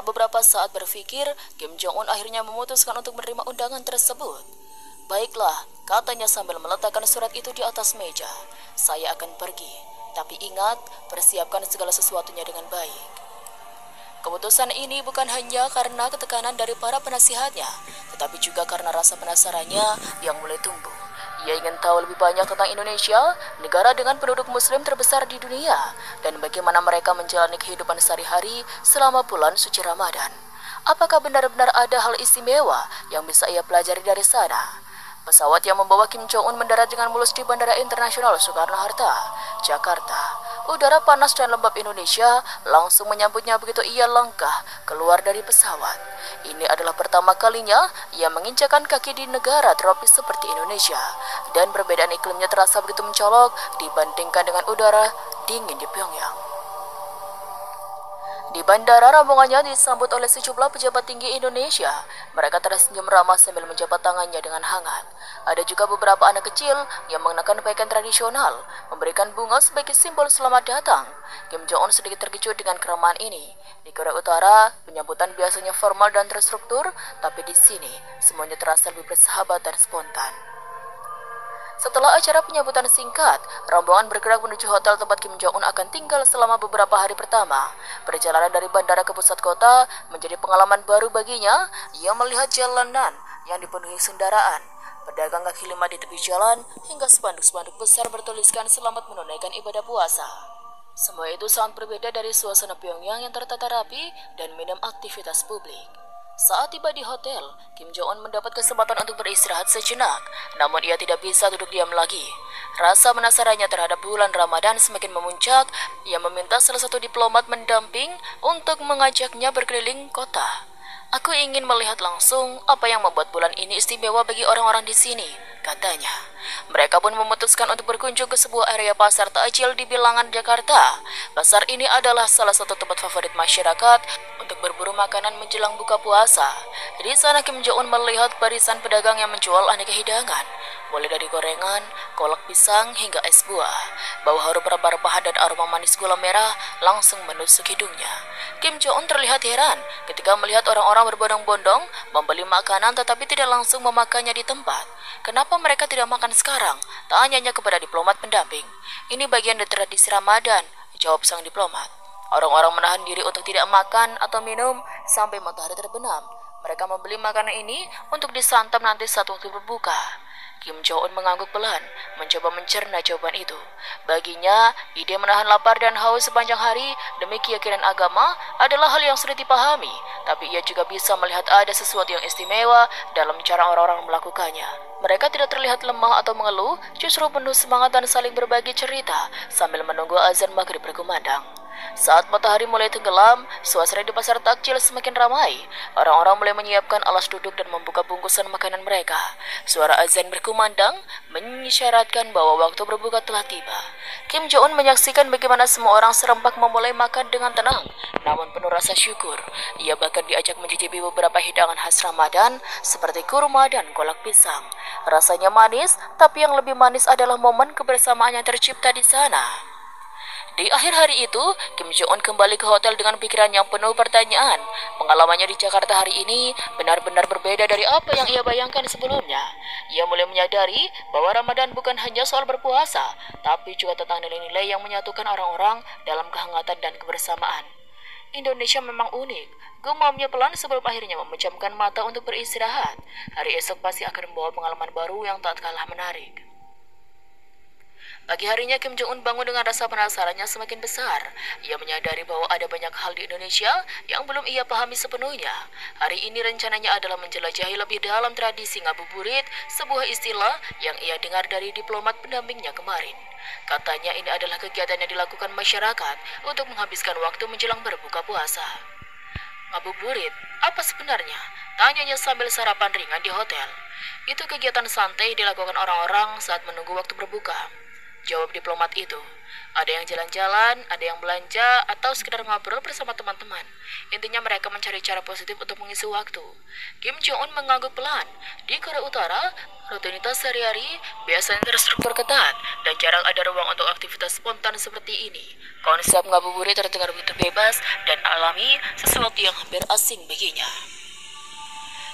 beberapa saat berpikir, Kim Jong-un akhirnya memutuskan untuk menerima undangan tersebut. Baiklah, katanya sambil meletakkan surat itu di atas meja. Saya akan pergi, tapi ingat, persiapkan segala sesuatunya dengan baik. Keputusan ini bukan hanya karena ketekanan dari para penasihatnya, tetapi juga karena rasa penasarannya yang mulai tumbuh. Ia ingin tahu lebih banyak tentang Indonesia, negara dengan penduduk muslim terbesar di dunia, dan bagaimana mereka menjalani kehidupan sehari-hari selama bulan suci Ramadan. Apakah benar-benar ada hal istimewa yang bisa ia pelajari dari sana? Pesawat yang membawa Kim Jong-un mendarat dengan mulus di Bandara Internasional Soekarno-Hatta, Jakarta. Udara panas dan lembab Indonesia langsung menyambutnya begitu ia langkah keluar dari pesawat. Ini adalah pertama kalinya ia menginjakan kaki di negara tropis seperti Indonesia, dan perbedaan iklimnya terasa begitu mencolok dibandingkan dengan udara dingin di Pyongyang. Di bandara, rombongannya disambut oleh sejumlah pejabat tinggi Indonesia. Mereka tersenyum ramah sambil menjabat tangannya dengan hangat. Ada juga beberapa anak kecil yang mengenakan pakaian tradisional, memberikan bunga sebagai simbol selamat datang. Kim Jong-un sedikit terkejut dengan keramahan ini. Di Korea Utara, penyambutan biasanya formal dan terstruktur, tapi di sini semuanya terasa lebih bersahabat dan spontan. Setelah acara penyambutan singkat, rombongan bergerak menuju hotel tempat Kim Jong-un akan tinggal selama beberapa hari pertama. Perjalanan dari bandara ke pusat kota menjadi pengalaman baru baginya. Ia melihat jalanan yang dipenuhi kendaraan, pedagang kaki lima di tepi jalan, hingga spanduk-spanduk besar bertuliskan selamat menunaikan ibadah puasa. Semua itu sangat berbeda dari suasana Pyongyang yang tertata rapi dan minim aktivitas publik. Saat tiba di hotel, Kim Jong-un mendapat kesempatan untuk beristirahat sejenak, namun ia tidak bisa duduk diam lagi. Rasa penasarannya terhadap bulan Ramadan semakin memuncak. Ia meminta salah satu diplomat mendamping untuk mengajaknya berkeliling kota. Aku ingin melihat langsung apa yang membuat bulan ini istimewa bagi orang-orang di sini, katanya. Mereka pun memutuskan untuk berkunjung ke sebuah area pasar takjil di Bilangan, Jakarta. Pasar ini adalah salah satu tempat favorit masyarakat untuk berburu makanan menjelang buka puasa. Di sana Kim Jong-un melihat barisan pedagang yang menjual aneka hidangan, mulai dari gorengan, kolak pisang, hingga es buah. Bau harum rempah-rempahan dan aroma manis gula merah langsung menusuk hidungnya. Kim Jong-un terlihat heran ketika melihat orang-orang berbondong-bondong membeli makanan tetapi tidak langsung memakannya di tempat. Kenapa mereka tidak makan sekarang? Tanyanya kepada diplomat pendamping. Ini bagian dari tradisi Ramadan, jawab sang diplomat. Orang-orang menahan diri untuk tidak makan atau minum sampai matahari terbenam. Mereka membeli makanan ini untuk disantap nanti saat waktu berbuka. Kim Jong-un mengangguk pelan, mencoba mencerna jawaban itu. Baginya, ide menahan lapar dan haus sepanjang hari demi keyakinan agama adalah hal yang sulit dipahami, tapi ia juga bisa melihat ada sesuatu yang istimewa dalam cara orang-orang melakukannya. Mereka tidak terlihat lemah atau mengeluh, justru penuh semangat dan saling berbagi cerita sambil menunggu azan maghrib berkumandang. Saat matahari mulai tenggelam, suasana di pasar takjil semakin ramai. Orang-orang mulai menyiapkan alas duduk dan membuka bungkusan makanan mereka. Suara azan berkumandang mengisyaratkan bahwa waktu berbuka telah tiba. Kim Jong-un menyaksikan bagaimana semua orang serempak memulai makan dengan tenang, namun penuh rasa syukur. Ia bahkan diajak mencicipi beberapa hidangan khas Ramadan seperti kurma dan kolak pisang. Rasanya manis, tapi yang lebih manis adalah momen kebersamaan yang tercipta di sana. Di akhir hari itu, Kim Jong-un kembali ke hotel dengan pikiran yang penuh pertanyaan. Pengalamannya di Jakarta hari ini benar-benar berbeda dari apa yang ia bayangkan sebelumnya. Ia mulai menyadari bahwa Ramadan bukan hanya soal berpuasa, tapi juga tentang nilai-nilai yang menyatukan orang-orang dalam kehangatan dan kebersamaan. Indonesia memang unik, gumamnya pelan sebelum akhirnya memejamkan mata untuk beristirahat. Hari esok pasti akan membawa pengalaman baru yang tak kalah menarik. Pagi harinya Kim Jong-un bangun dengan rasa penasarannya semakin besar. Ia menyadari bahwa ada banyak hal di Indonesia yang belum ia pahami sepenuhnya. Hari ini rencananya adalah menjelajahi lebih dalam tradisi ngabuburit, sebuah istilah yang ia dengar dari diplomat pendampingnya kemarin. Katanya ini adalah kegiatan yang dilakukan masyarakat untuk menghabiskan waktu menjelang berbuka puasa. Ngabuburit, apa sebenarnya? Tanyanya sambil sarapan ringan di hotel. Itu kegiatan santai dilakukan orang-orang saat menunggu waktu berbuka, jawab diplomat itu. Ada yang jalan-jalan, ada yang belanja, atau sekedar ngobrol bersama teman-teman. Intinya mereka mencari cara positif untuk mengisi waktu. Kim Jong-un mengangguk pelan. Di Korea Utara, rutinitas sehari-hari biasanya terstruktur ketat dan jarang ada ruang untuk aktivitas spontan seperti ini. Konsep ngabuburit terdengar begitu bebas dan alami, sesuatu yang hampir asing baginya.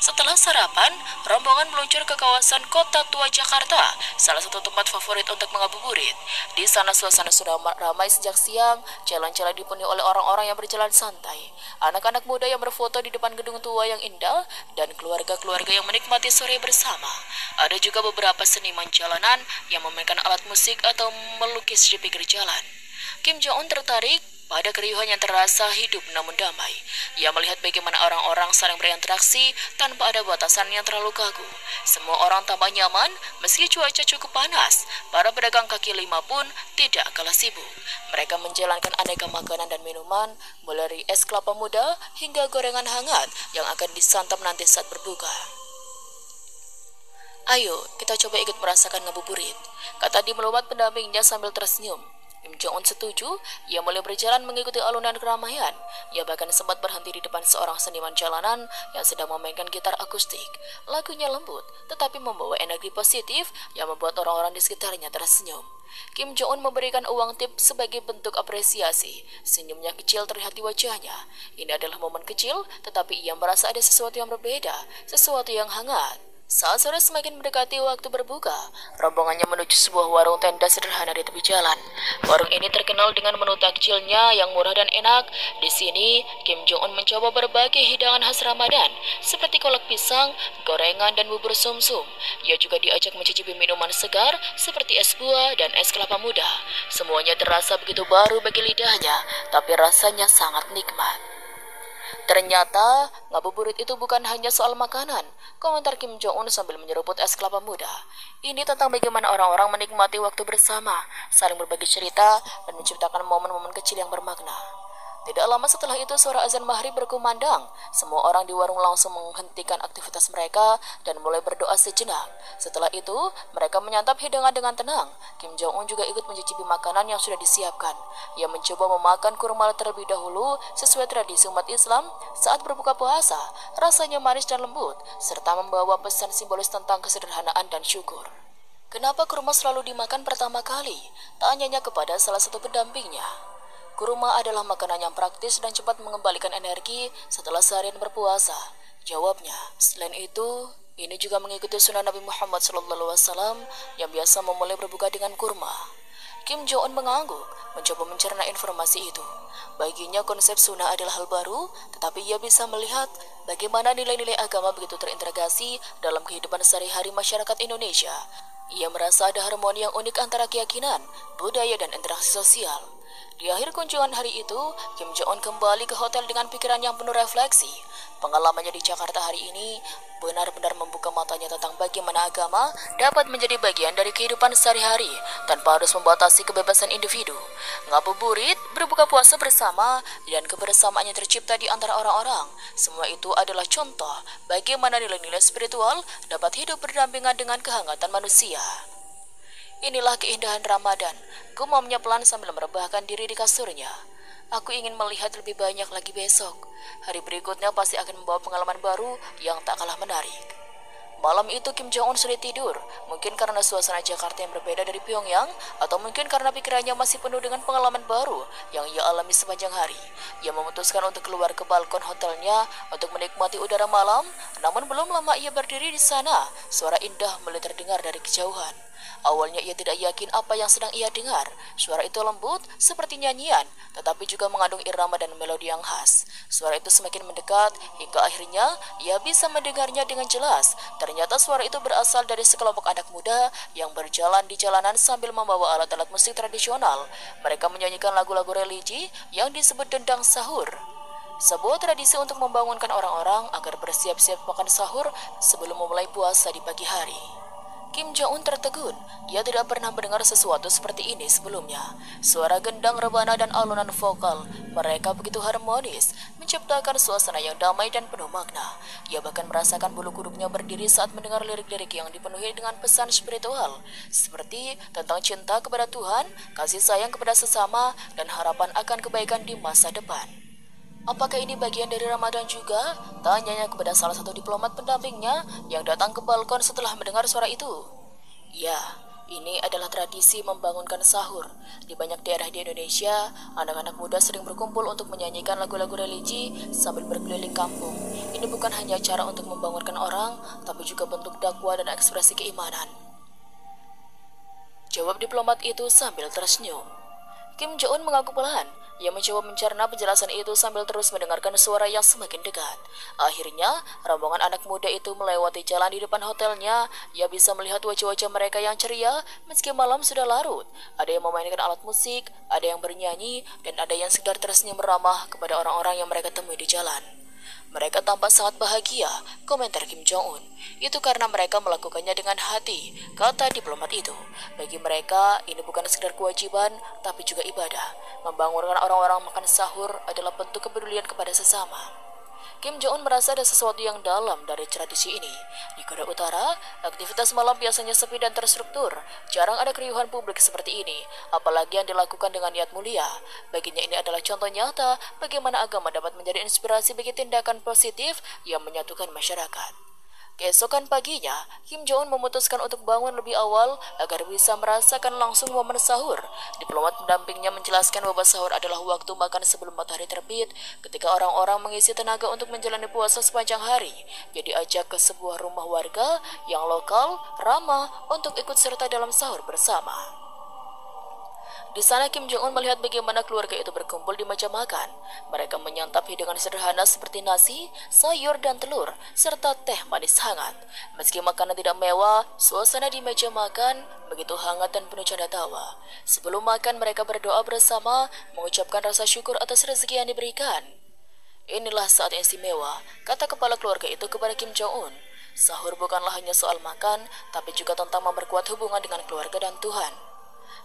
Setelah sarapan, rombongan meluncur ke kawasan Kota Tua Jakarta, salah satu tempat favorit untuk mengabuburit. Di sana suasana sudah ramai sejak siang, jalan-jalan dipenuhi oleh orang-orang yang berjalan santai. Anak-anak muda yang berfoto di depan gedung tua yang indah, dan keluarga-keluarga yang menikmati sore bersama. Ada juga beberapa seniman jalanan yang memainkan alat musik atau melukis di pinggir jalan. Kim Jong-un tertarik pada keriuhan yang terasa hidup namun damai. Ia melihat bagaimana orang-orang saling berinteraksi tanpa ada batasan yang terlalu kaku. Semua orang tampak nyaman meski cuaca cukup panas. Para pedagang kaki lima pun tidak kalah sibuk. Mereka menjalankan aneka makanan dan minuman, mulai dari es kelapa muda hingga gorengan hangat yang akan disantap nanti saat berbuka. Ayo, kita coba ikut merasakan ngabuburit, kata Di Melumat pendampingnya sambil tersenyum. Kim Jong-un setuju, ia mulai berjalan mengikuti alunan keramaian. Ia bahkan sempat berhenti di depan seorang seniman jalanan yang sedang memainkan gitar akustik. Lagunya lembut, tetapi membawa energi positif yang membuat orang-orang di sekitarnya tersenyum. Kim Jong-un memberikan uang tip sebagai bentuk apresiasi. Senyumnya kecil terlihat di wajahnya. Ini adalah momen kecil, tetapi ia merasa ada sesuatu yang berbeda, sesuatu yang hangat. Saat sore semakin mendekati waktu berbuka, rombongannya menuju sebuah warung tenda sederhana di tepi jalan. Warung ini terkenal dengan menu takjilnya yang murah dan enak. Di sini, Kim Jong-un mencoba berbagai hidangan khas Ramadan, seperti kolak pisang, gorengan, dan bubur sumsum. Ia juga diajak mencicipi minuman segar, seperti es buah dan es kelapa muda. Semuanya terasa begitu baru bagi lidahnya, tapi rasanya sangat nikmat. Ternyata, ngabuburit itu bukan hanya soal makanan, komentar Kim Jong-un sambil menyeruput es kelapa muda. Ini tentang bagaimana orang-orang menikmati waktu bersama, saling berbagi cerita, dan menciptakan momen-momen kecil yang bermakna. Tidak lama setelah itu suara azan maghrib berkumandang. Semua orang di warung langsung menghentikan aktivitas mereka dan mulai berdoa sejenak. Setelah itu, mereka menyantap hidangan dengan tenang. Kim Jong-un juga ikut mencicipi makanan yang sudah disiapkan. Ia mencoba memakan kurma terlebih dahulu sesuai tradisi umat Islam saat berbuka puasa. Rasanya manis dan lembut, serta membawa pesan simbolis tentang kesederhanaan dan syukur. Kenapa kurma selalu dimakan pertama kali? Tanyanya kepada salah satu pendampingnya. Kurma adalah makanan yang praktis dan cepat mengembalikan energi setelah seharian berpuasa, jawabnya. Selain itu, ini juga mengikuti sunnah Nabi Muhammad SAW yang biasa memulai berbuka dengan kurma. Kim Jong-un mengangguk, mencoba mencerna informasi itu. Baginya konsep sunnah adalah hal baru, tetapi ia bisa melihat bagaimana nilai-nilai agama begitu terintegrasi dalam kehidupan sehari-hari masyarakat Indonesia. Ia merasa ada harmoni yang unik antara keyakinan, budaya, dan interaksi sosial. Di akhir kunjungan hari itu, Kim Jong-un kembali ke hotel dengan pikiran yang penuh refleksi. Pengalamannya di Jakarta hari ini benar-benar membuka matanya tentang bagaimana agama dapat menjadi bagian dari kehidupan sehari-hari tanpa harus membatasi kebebasan individu. Ngabuburit, berbuka puasa bersama, dan kebersamaan yang tercipta di antara orang-orang. Semua itu adalah contoh bagaimana nilai-nilai spiritual dapat hidup berdampingan dengan kehangatan manusia. Inilah keindahan Ramadan, gumamnya pelan sambil merebahkan diri di kasurnya. Aku ingin melihat lebih banyak lagi besok. Hari berikutnya pasti akan membawa pengalaman baru yang tak kalah menarik. Malam itu Kim Jong-un sulit tidur, mungkin karena suasana Jakarta yang berbeda dari Pyongyang, atau mungkin karena pikirannya masih penuh dengan pengalaman baru yang ia alami sepanjang hari. Ia memutuskan untuk keluar ke balkon hotelnya untuk menikmati udara malam, namun belum lama ia berdiri di sana, suara indah mulai terdengar dari kejauhan. Awalnya ia tidak yakin apa yang sedang ia dengar. Suara itu lembut seperti nyanyian, tetapi juga mengandung irama dan melodi yang khas. Suara itu semakin mendekat hingga akhirnya ia bisa mendengarnya dengan jelas. Ternyata suara itu berasal dari sekelompok anak muda yang berjalan di jalanan sambil membawa alat-alat musik tradisional. Mereka menyanyikan lagu-lagu religi yang disebut dendang sahur, sebuah tradisi untuk membangunkan orang-orang agar bersiap-siap makan sahur sebelum memulai puasa di pagi hari. Kim Jong-un tertegun. Ia tidak pernah mendengar sesuatu seperti ini sebelumnya. Suara gendang, rebana, dan alunan vokal mereka begitu harmonis, menciptakan suasana yang damai dan penuh makna. Ia bahkan merasakan bulu kuduknya berdiri saat mendengar lirik-lirik yang dipenuhi dengan pesan spiritual, seperti tentang cinta kepada Tuhan, kasih sayang kepada sesama, dan harapan akan kebaikan di masa depan. Apakah ini bagian dari Ramadan juga? Tanyanya kepada salah satu diplomat pendampingnya yang datang ke balkon setelah mendengar suara itu. Ya, ini adalah tradisi membangunkan sahur. Di banyak daerah di Indonesia, anak-anak muda sering berkumpul untuk menyanyikan lagu-lagu religi sambil berkeliling kampung. Ini bukan hanya cara untuk membangunkan orang, tapi juga bentuk dakwah dan ekspresi keimanan. Jawab diplomat itu sambil tersenyum. Kim Jong-un mengaku pelan. Ia mencoba mencerna penjelasan itu sambil terus mendengarkan suara yang semakin dekat. Akhirnya, rombongan anak muda itu melewati jalan di depan hotelnya. Ia bisa melihat wajah-wajah mereka yang ceria meski malam sudah larut. Ada yang memainkan alat musik, ada yang bernyanyi, dan ada yang sekedar tersenyum ramah kepada orang-orang yang mereka temui di jalan. Mereka tampak sangat bahagia, komentar Kim Jong-un. Itu karena mereka melakukannya dengan hati, kata diplomat itu. Bagi mereka, ini bukan sekedar kewajiban, tapi juga ibadah. Membangunkan orang-orang makan sahur adalah bentuk kepedulian kepada sesama. Kim Jong-un merasa ada sesuatu yang dalam dari tradisi ini. Di Korea Utara, aktivitas malam biasanya sepi dan terstruktur. Jarang ada keriuhan publik seperti ini, apalagi yang dilakukan dengan niat mulia. Baginya ini adalah contoh nyata bagaimana agama dapat menjadi inspirasi bagi tindakan positif yang menyatukan masyarakat. Keesokan paginya, Kim Jong-un memutuskan untuk bangun lebih awal agar bisa merasakan langsung momen sahur. Diplomat pendampingnya menjelaskan bahwa sahur adalah waktu makan sebelum matahari terbit, ketika orang-orang mengisi tenaga untuk menjalani puasa sepanjang hari. Ia diajak ke sebuah rumah warga yang lokal, ramah untuk ikut serta dalam sahur bersama. Di sana Kim Jong-un melihat bagaimana keluarga itu berkumpul di meja makan. Mereka menyantap hidangan sederhana seperti nasi, sayur, dan telur, serta teh manis hangat. Meski makanan tidak mewah, suasana di meja makan begitu hangat dan penuh canda tawa. Sebelum makan, mereka berdoa bersama, mengucapkan rasa syukur atas rezeki yang diberikan. Inilah saat yang istimewa, kata kepala keluarga itu kepada Kim Jong-un. Sahur bukanlah hanya soal makan, tapi juga tentang memperkuat hubungan dengan keluarga dan Tuhan.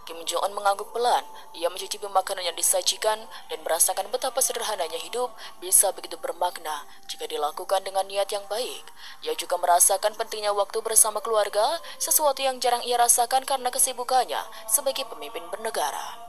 Kim Jong-un mengangguk pelan. Ia mencicipi makanan yang disajikan dan merasakan betapa sederhananya hidup bisa begitu bermakna jika dilakukan dengan niat yang baik. Ia juga merasakan pentingnya waktu bersama keluarga, sesuatu yang jarang ia rasakan karena kesibukannya sebagai pemimpin bernegara.